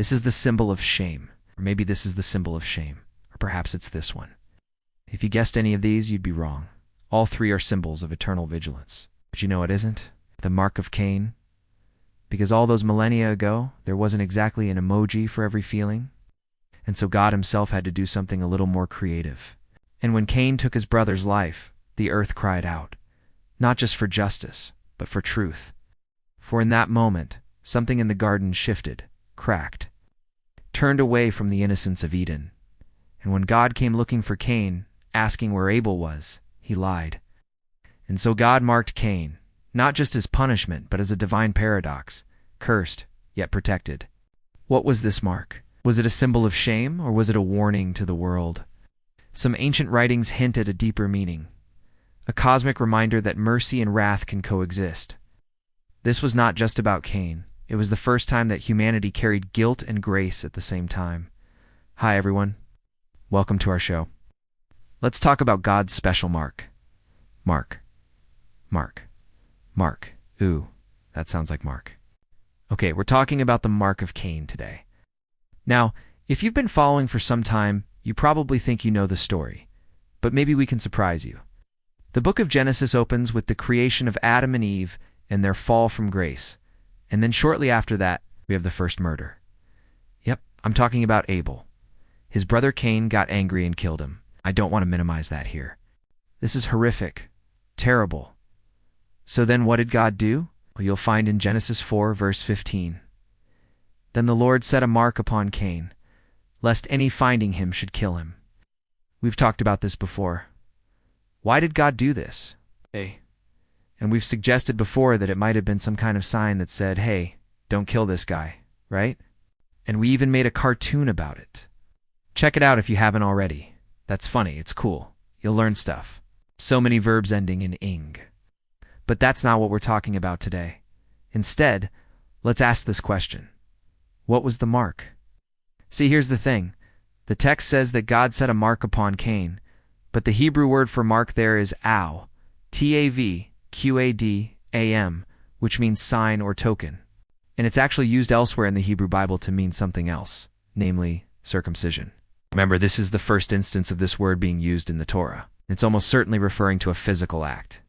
This is the symbol of shame. Or maybe this is the symbol of shame. Or perhaps it's this one. If you guessed any of these, you'd be wrong. All three are symbols of eternal vigilance. But you know it isn't? The Mark of Cain. Because all those millennia ago, there wasn't exactly an emoji for every feeling. And so God himself had to do something a little more creative. And when Cain took his brother's life, the earth cried out, not just for justice, but for truth. For in that moment, something in the garden shifted, cracked, turned away from the innocence of Eden. And when God came looking for Cain, asking where Abel was, he lied. And so God marked Cain, not just as punishment, but as a divine paradox, cursed, yet protected. What was this mark? Was it a symbol of shame, or was it a warning to the world? Some ancient writings hint at a deeper meaning, a cosmic reminder that mercy and wrath can coexist. This was not just about Cain. It was the first time that humanity carried guilt and grace at the same time. Hi, everyone. Welcome to our show. Let's talk about God's special mark. Mark. Ooh, that sounds like Mark. Okay, we're talking about the Mark of Cain today. Now, if you've been following for some time, you probably think you know the story, but maybe we can surprise you. The book of Genesis opens with the creation of Adam and Eve and their fall from grace, and then shortly after that, we have the first murder. Yep, I'm talking about Abel. His brother Cain got angry and killed him. I don't want to minimize that here. This is horrific, terrible. So then what did God do? Well, you'll find in Genesis 4, verse 15. Then the Lord set a mark upon Cain, lest any finding him should kill him. We've talked about this before. Why did God do this? And we've suggested before that it might have been some kind of sign that said, hey, don't kill this guy, right? And we even made a cartoon about it. Check it out if you haven't already. That's funny, it's cool. You'll learn stuff. So many verbs ending in ing. But that's not what we're talking about today. Instead, let's ask this question. What was the mark? See, here's the thing. The text says that God set a mark upon Cain, but the Hebrew word for mark there is av, T-A-V-Q-A-D-A-M, which means sign or token. And it's actually used elsewhere in the Hebrew Bible to mean something else, namely circumcision. Remember, this is the first instance of this word being used in the Torah. It's almost certainly referring to a physical act.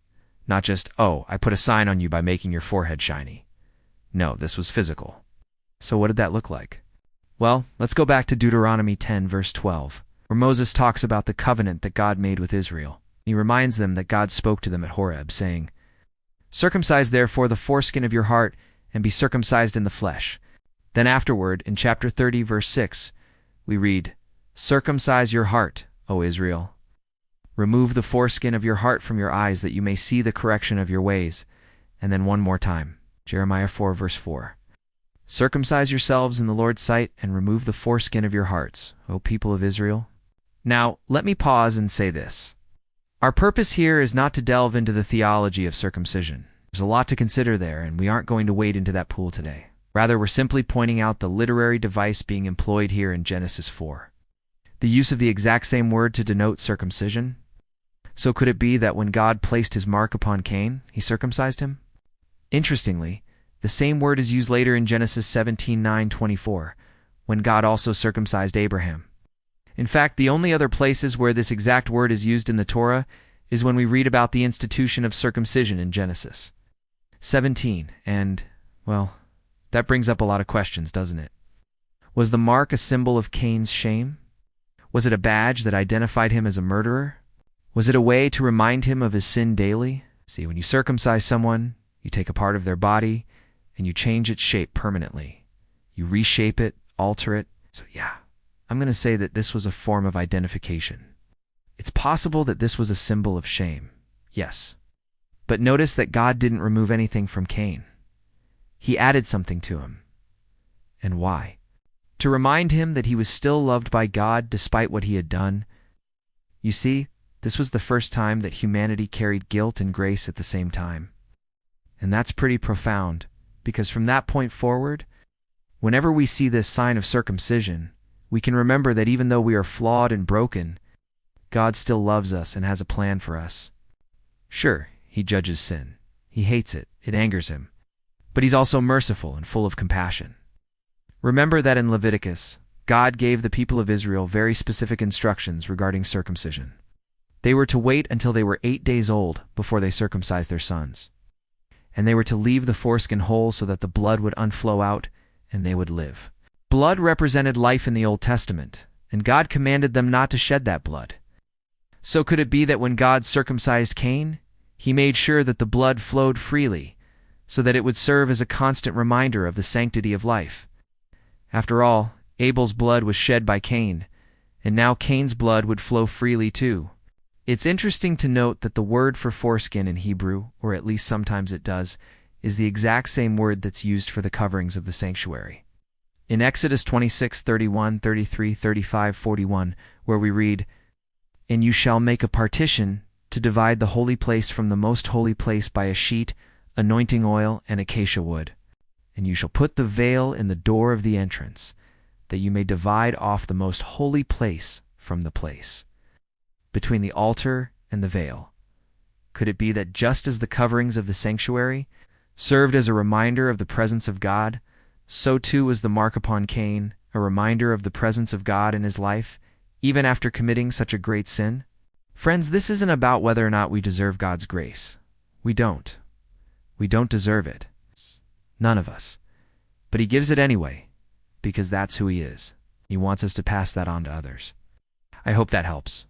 Not just, oh, I put a sign on you by making your forehead shiny. No, this was physical. So what did that look like? Well, let's go back to Deuteronomy 10, verse 12, where Moses talks about the covenant that God made with Israel. He reminds them that God spoke to them at Horeb, saying, "Circumcise therefore the foreskin of your heart, and be circumcised in the flesh." Then afterward, in chapter 30, verse 6, we read, "Circumcise your heart, O Israel. Remove the foreskin of your heart from your eyes, that you may see the correction of your ways." And then one more time, Jeremiah 4, verse 4. "Circumcise yourselves in the Lord's sight, and remove the foreskin of your hearts, O people of Israel." Now, let me pause and say this. Our purpose here is not to delve into the theology of circumcision. There's a lot to consider there, and we aren't going to wade into that pool today. Rather, we're simply pointing out the literary device being employed here in Genesis 4. The use of the exact same word to denote circumcision. So could it be that when God placed his mark upon Cain, he circumcised him? Interestingly, the same word is used later in Genesis 17:9-24, when God also circumcised Abraham. In fact, the only other places where this exact word is used in the Torah is when we read about the institution of circumcision in Genesis 17. And, well, that brings up a lot of questions, doesn't it? Was the mark a symbol of Cain's shame? Was it a badge that identified him as a murderer? Was it a way to remind him of his sin daily? See, when you circumcise someone, you take a part of their body, and you change its shape permanently. You reshape it, alter it. So yeah, I'm going to say that this was a form of identification. It's possible that this was a symbol of shame, yes. But notice that God didn't remove anything from Cain. He added something to him. And why? To remind him that he was still loved by God despite what he had done. You see, this was the first time that humanity carried guilt and grace at the same time. And that's pretty profound, because from that point forward, whenever we see this sign of circumcision, we can remember that even though we are flawed and broken, God still loves us and has a plan for us. Sure, he judges sin. He hates it. It angers him. But he's also merciful and full of compassion. Remember that in Leviticus, God gave the people of Israel very specific instructions regarding circumcision. They were to wait until they were 8 days old before they circumcised their sons. And they were to leave the foreskin whole so that the blood would unflow out and they would live. Blood represented life in the Old Testament, and God commanded them not to shed that blood. So could it be that when God circumcised Cain, he made sure that the blood flowed freely, so that it would serve as a constant reminder of the sanctity of life? After all, Abel's blood was shed by Cain, and now Cain's blood would flow freely too. It's interesting to note that the word for foreskin in Hebrew, or at least sometimes it does, is the exact same word that's used for the coverings of the sanctuary. In Exodus 26, 31, 33, 35, 41, where we read, "And you shall make a partition to divide the holy place from the most holy place by a sheet, anointing oil, and acacia wood. And you shall put the veil in the door of the entrance, that you may divide off the most holy place from the place between the altar and the veil." Could it be that just as the coverings of the sanctuary served as a reminder of the presence of God, so too was the mark upon Cain a reminder of the presence of God in his life, even after committing such a great sin? Friends, this isn't about whether or not we deserve God's grace. We don't. We don't deserve it. None of us. But he gives it anyway, because that's who he is. He wants us to pass that on to others. I hope that helps.